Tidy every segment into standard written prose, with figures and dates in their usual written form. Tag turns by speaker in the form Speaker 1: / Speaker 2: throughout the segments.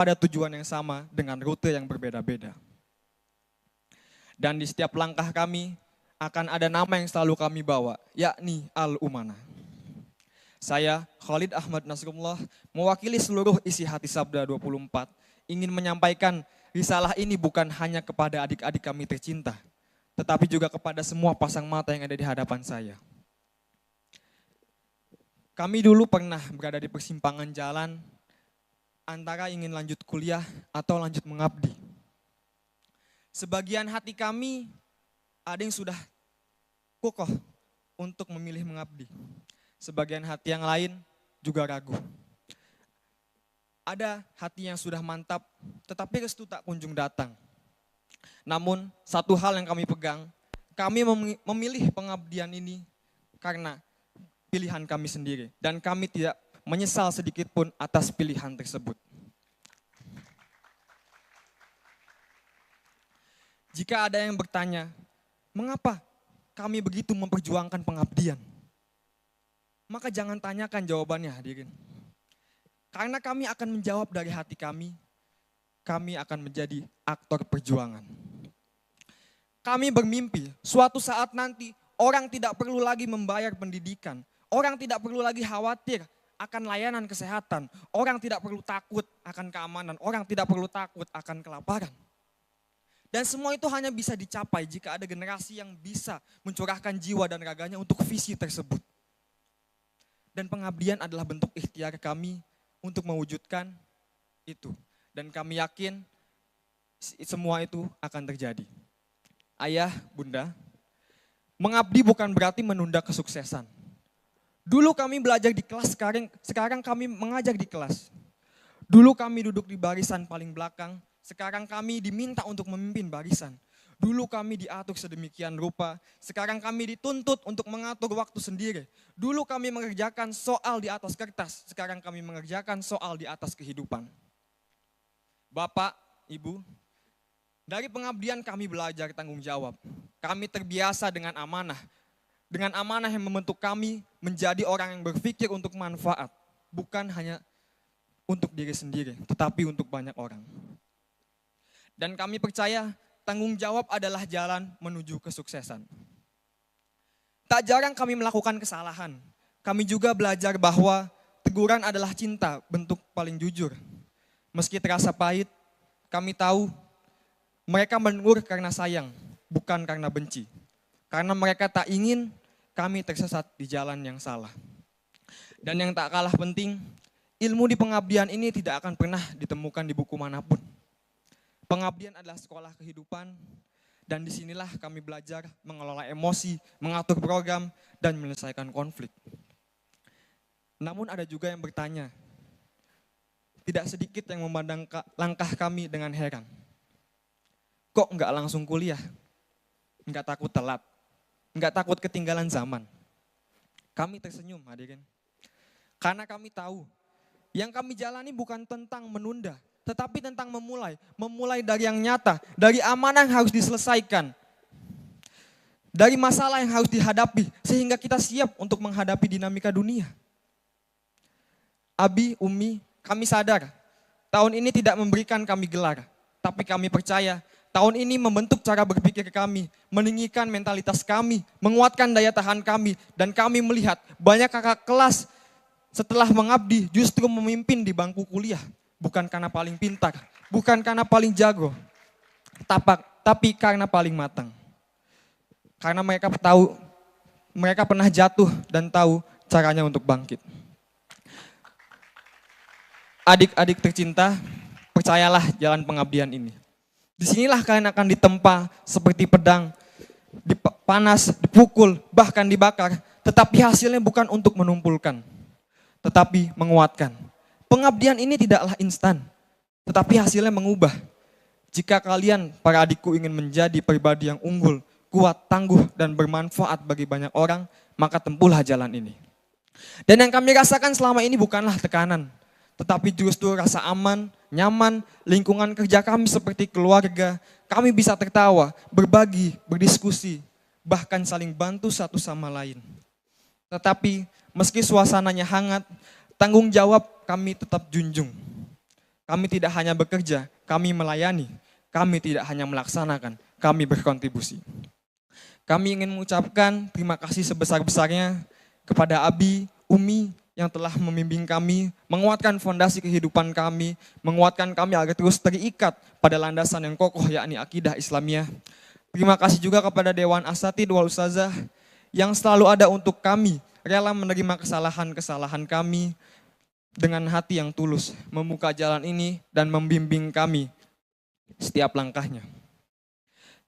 Speaker 1: pada tujuan yang sama dengan rute yang berbeda-beda. Dan di setiap langkah kami akan ada nama yang selalu kami bawa, yakni Al-Umanah. Saya, Khalid Ahmad Nasrullah, mewakili seluruh isi hati Sabda 24, ingin menyampaikan risalah ini bukan hanya kepada adik-adik kami tercinta, tetapi juga kepada semua pasang mata yang ada di hadapan saya. Kami dulu pernah berada di persimpangan jalan antara ingin lanjut kuliah atau lanjut mengabdi. Sebagian hati kami ada yang sudah kokoh untuk memilih mengabdi. Sebagian hati yang lain juga ragu. Ada hati yang sudah mantap, tetapi restu tak kunjung datang. Namun satu hal yang kami pegang, kami memilih pengabdian ini karena pilihan kami sendiri. Dan kami tidak menyesal sedikit pun atas pilihan tersebut. Jika ada yang bertanya, mengapa kami begitu memperjuangkan pengabdian? Maka jangan tanyakan jawabannya, hadirin. Karena kami akan menjawab dari hati kami akan menjadi aktor perjuangan. Kami bermimpi suatu saat nanti orang tidak perlu lagi membayar pendidikan, orang tidak perlu lagi khawatir akan layanan kesehatan, orang tidak perlu takut akan keamanan, orang tidak perlu takut akan kelaparan. Dan semua itu hanya bisa dicapai jika ada generasi yang bisa mencurahkan jiwa dan raganya untuk visi tersebut. Dan pengabdian adalah bentuk ikhtiar kami untuk mewujudkan itu. Dan kami yakin semua itu akan terjadi. Ayah, bunda, mengabdi bukan berarti menunda kesuksesan. Dulu kami belajar di kelas, sekarang kami mengajar di kelas. Dulu kami duduk di barisan paling belakang, sekarang kami diminta untuk memimpin barisan. Dulu kami diatur sedemikian rupa, sekarang kami dituntut untuk mengatur waktu sendiri. Dulu kami mengerjakan soal di atas kertas, sekarang kami mengerjakan soal di atas kehidupan. Bapak, Ibu, dari pengabdian kami belajar tanggung jawab. Kami terbiasa dengan amanah yang membentuk kami menjadi orang yang berpikir untuk manfaat, bukan hanya untuk diri sendiri, tetapi untuk banyak orang. Dan kami percaya tanggung jawab adalah jalan menuju kesuksesan. Tak jarang kami melakukan kesalahan. Kami juga belajar bahwa teguran adalah cinta, bentuk paling jujur. Meski terasa pahit, kami tahu mereka menegur karena sayang, bukan karena benci. Karena mereka tak ingin kami tersesat di jalan yang salah. Dan yang tak kalah penting, ilmu di pengabdian ini tidak akan pernah ditemukan di buku manapun. Pengabdian adalah sekolah kehidupan, dan disinilah kami belajar mengelola emosi, mengatur program, dan menyelesaikan konflik. Namun ada juga yang bertanya, tidak sedikit yang memandang langkah kami dengan heran. Kok enggak langsung kuliah? Enggak takut telat? Enggak takut ketinggalan zaman? Kami tersenyum, hadirin. Karena kami tahu, yang kami jalani bukan tentang menunda, tetapi tentang memulai dari yang nyata, dari amanah yang harus diselesaikan, dari masalah yang harus dihadapi, sehingga kita siap untuk menghadapi dinamika dunia. Abi, Umi, kami sadar, tahun ini tidak memberikan kami gelar, tapi kami percaya, tahun ini membentuk cara berpikir kami, meninggikan mentalitas kami, menguatkan daya tahan kami, dan kami melihat banyak kakak kelas setelah mengabdi justru memimpin di bangku kuliah. Bukan karena paling pintar, bukan karena paling jago, tapi karena paling matang. Karena mereka tahu, mereka pernah jatuh dan tahu caranya untuk bangkit. Adik-adik tercinta, percayalah jalan pengabdian ini. Disinilah kalian akan ditempa seperti pedang, panas, dipukul, bahkan dibakar, tetapi hasilnya bukan untuk menumpulkan, tetapi menguatkan. Pengabdian ini tidaklah instan, tetapi hasilnya mengubah. Jika kalian, para adikku, ingin menjadi pribadi yang unggul, kuat, tangguh, dan bermanfaat bagi banyak orang, maka tempuhlah jalan ini. Dan yang kami rasakan selama ini bukanlah tekanan, tetapi justru rasa aman, nyaman, lingkungan kerja kami seperti keluarga, kami bisa tertawa, berbagi, berdiskusi, bahkan saling bantu satu sama lain. Tetapi meski suasananya hangat, tanggung jawab kami tetap junjung. Kami tidak hanya bekerja, kami melayani. Kami tidak hanya melaksanakan, kami berkontribusi. Kami ingin mengucapkan terima kasih sebesar-besarnya kepada Abi, Umi yang telah membimbing kami, menguatkan fondasi kehidupan kami, menguatkan kami agar terus terikat pada landasan yang kokoh yakni akidah Islamiyah. Terima kasih juga kepada Dewan Asatidz wal Ustazah yang selalu ada untuk kami, rela menerima kesalahan-kesalahan kami dengan hati yang tulus, membuka jalan ini dan membimbing kami setiap langkahnya.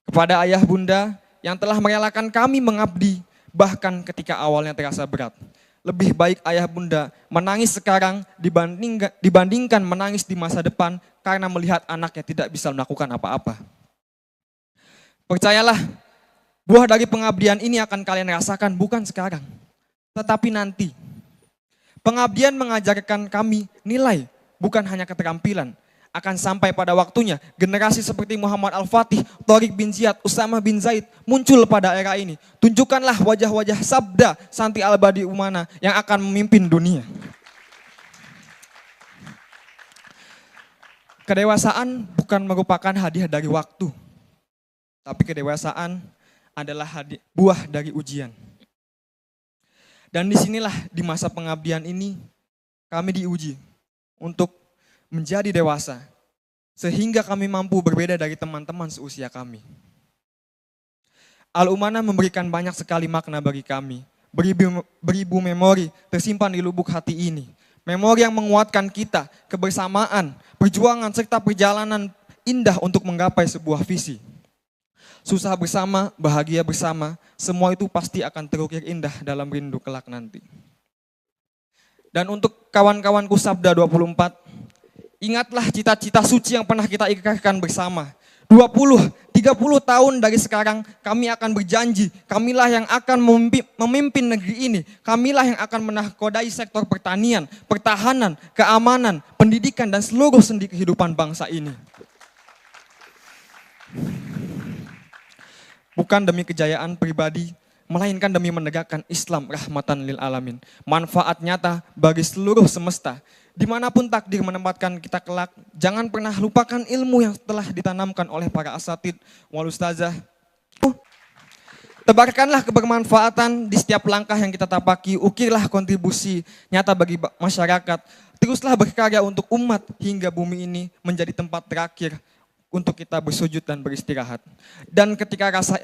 Speaker 1: Kepada ayah bunda yang telah merelakan kami mengabdi, bahkan ketika awalnya terasa berat. Lebih baik ayah bunda menangis sekarang dibandingkan menangis di masa depan karena melihat anaknya tidak bisa melakukan apa-apa. Percayalah, buah dari pengabdian ini akan kalian rasakan bukan sekarang, tetapi nanti. Pengabdian mengajarkan kami nilai, bukan hanya keterampilan. Akan sampai pada waktunya generasi seperti Muhammad Al-Fatih, Thoriq bin Ziyad, Usamah bin Zaid muncul pada era ini. Tunjukkanlah wajah-wajah sabda Santi Al-Badi Umana yang akan memimpin dunia. Kedewasaan bukan merupakan hadiah dari waktu, tapi kedewasaan adalah buah dari ujian. Dan disinilah di masa pengabdian ini kami diuji untuk menjadi dewasa, sehingga kami mampu berbeda dari teman-teman seusia kami. Al-Umanah memberikan banyak sekali makna bagi kami, beribu memori tersimpan di lubuk hati ini. Memori yang menguatkan kita, kebersamaan, perjuangan, serta perjalanan indah untuk menggapai sebuah visi. Susah bersama, bahagia bersama, semua itu pasti akan terukir indah dalam rindu kelak nanti. Dan untuk kawan-kawanku Sabda 24, ingatlah cita-cita suci yang pernah kita ikrarkan bersama. 20, 30 tahun dari sekarang kami akan berjanji, kamilah yang akan memimpin negeri ini. Kamilah yang akan menahkodai sektor pertanian, pertahanan, keamanan, pendidikan, dan seluruh sendi kehidupan bangsa ini. Bukan demi kejayaan pribadi, melainkan demi menegakkan Islam rahmatan lil alamin. Manfaat nyata bagi seluruh semesta. Dimanapun takdir menempatkan kita kelak, jangan pernah lupakan ilmu yang telah ditanamkan oleh para asatidz wal ustazah. Tebarkanlah kebermanfaatan di setiap langkah yang kita tapaki, ukirlah kontribusi nyata bagi masyarakat. Teruslah berkarya untuk umat hingga bumi ini menjadi tempat terakhir untuk kita bersujud dan beristirahat. Dan ketika rasa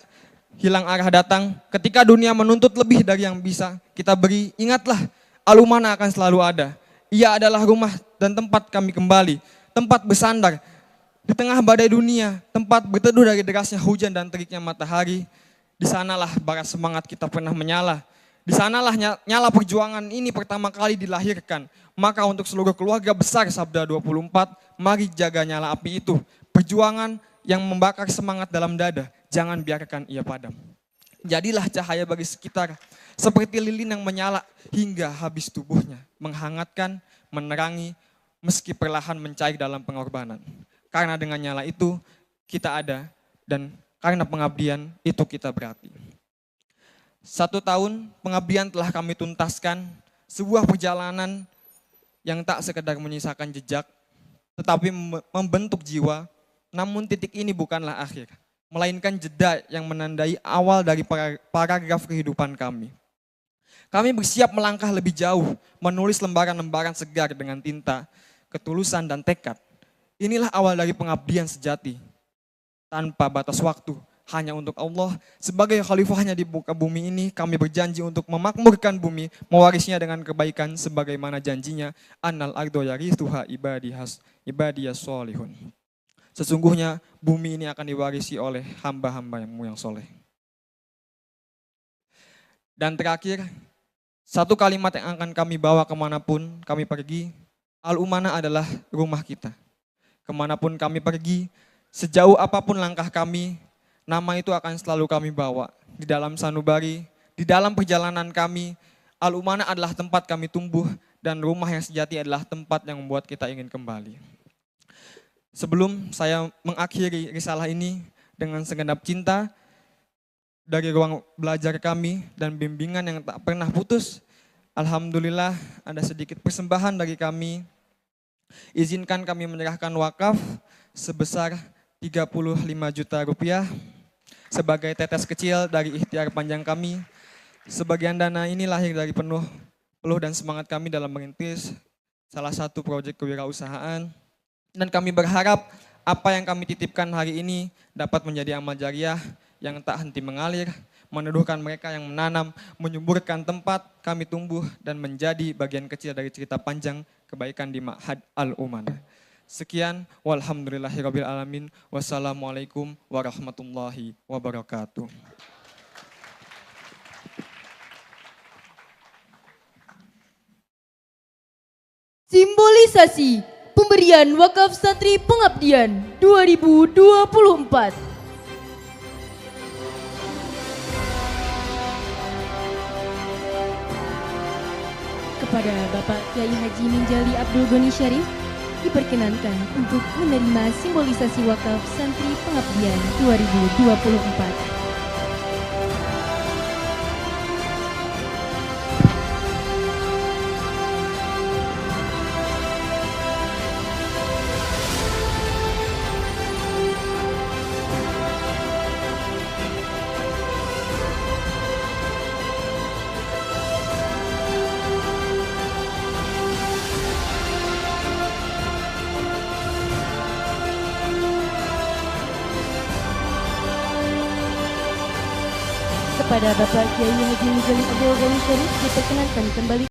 Speaker 1: hilang arah datang, ketika dunia menuntut lebih dari yang bisa kita beri, ingatlah Al-Umanah akan selalu ada. Ia adalah rumah dan tempat kami kembali, tempat bersandar di tengah badai dunia, tempat berteduh dari derasnya hujan dan teriknya matahari. Di sanalah bara semangat kita pernah menyala. Di sanalah nyala perjuangan ini pertama kali dilahirkan. Maka untuk seluruh keluarga besar Sabda 24, mari jaga nyala api itu. Perjuangan yang membakar semangat dalam dada, jangan biarkan ia padam. Jadilah cahaya bagi sekitar, seperti lilin yang menyala hingga habis tubuhnya, menghangatkan, menerangi, meski perlahan mencair dalam pengorbanan. Karena dengan nyala itu kita ada, dan karena pengabdian itu kita berarti. 1 tahun pengabdian telah kami tuntaskan, sebuah perjalanan yang tak sekedar menyisakan jejak, tetapi membentuk jiwa. Namun titik ini bukanlah akhir, melainkan jeda yang menandai awal dari paragraf kehidupan kami. Kami bersiap melangkah lebih jauh, menulis lembaran-lembaran segar dengan tinta, ketulusan dan tekad. Inilah awal dari pengabdian sejati, tanpa batas waktu, hanya untuk Allah. Sebagai khalifahnya di muka bumi ini, kami berjanji untuk memakmurkan bumi, mewarisnya dengan kebaikan sebagaimana janjinya, annal ardo yarithuha ibadiyas sholihun. Sesungguhnya bumi ini akan diwarisi oleh hamba-hambamu yang soleh. Dan terakhir, satu kalimat yang akan kami bawa kemanapun kami pergi, Al-Umanah adalah rumah kita. Kemanapun kami pergi, sejauh apapun langkah kami, nama itu akan selalu kami bawa. Di dalam sanubari, di dalam perjalanan kami, Al-Umanah adalah tempat kami tumbuh, dan rumah yang sejati adalah tempat yang membuat kita ingin kembali. Sebelum saya mengakhiri risalah ini dengan segenap cinta dari ruang belajar kami dan bimbingan yang tak pernah putus, alhamdulillah ada sedikit persembahan dari kami Izinkan kami menyerahkan wakaf sebesar 35 juta rupiah sebagai tetes kecil dari ikhtiar panjang kami. Sebagian dana ini lahir dari peluh dan semangat kami dalam merintis salah satu proyek kewirausahaan. Dan kami berharap apa yang kami titipkan hari ini dapat menjadi amal jariah yang tak henti mengalir, meneduhkan mereka yang menanam, menyuburkan tempat kami tumbuh dan menjadi bagian kecil dari cerita panjang kebaikan di Ma'had Al-Umanah. Sekian, walhamdulillahirabbil alamin. Wassalamualaikum warahmatullahi wabarakatuh.
Speaker 2: Simbolisasi pemberian wakaf santri pengabdian 2024. Kepada Bapak Kiai Haji Minjali Abdul Goni Syarif diperkenankan untuk menerima simbolisasi wakaf santri pengabdian 2024. Kepada Bapak Kiai Haji Minjali Abdul Gani Syarif diperkenankan kembali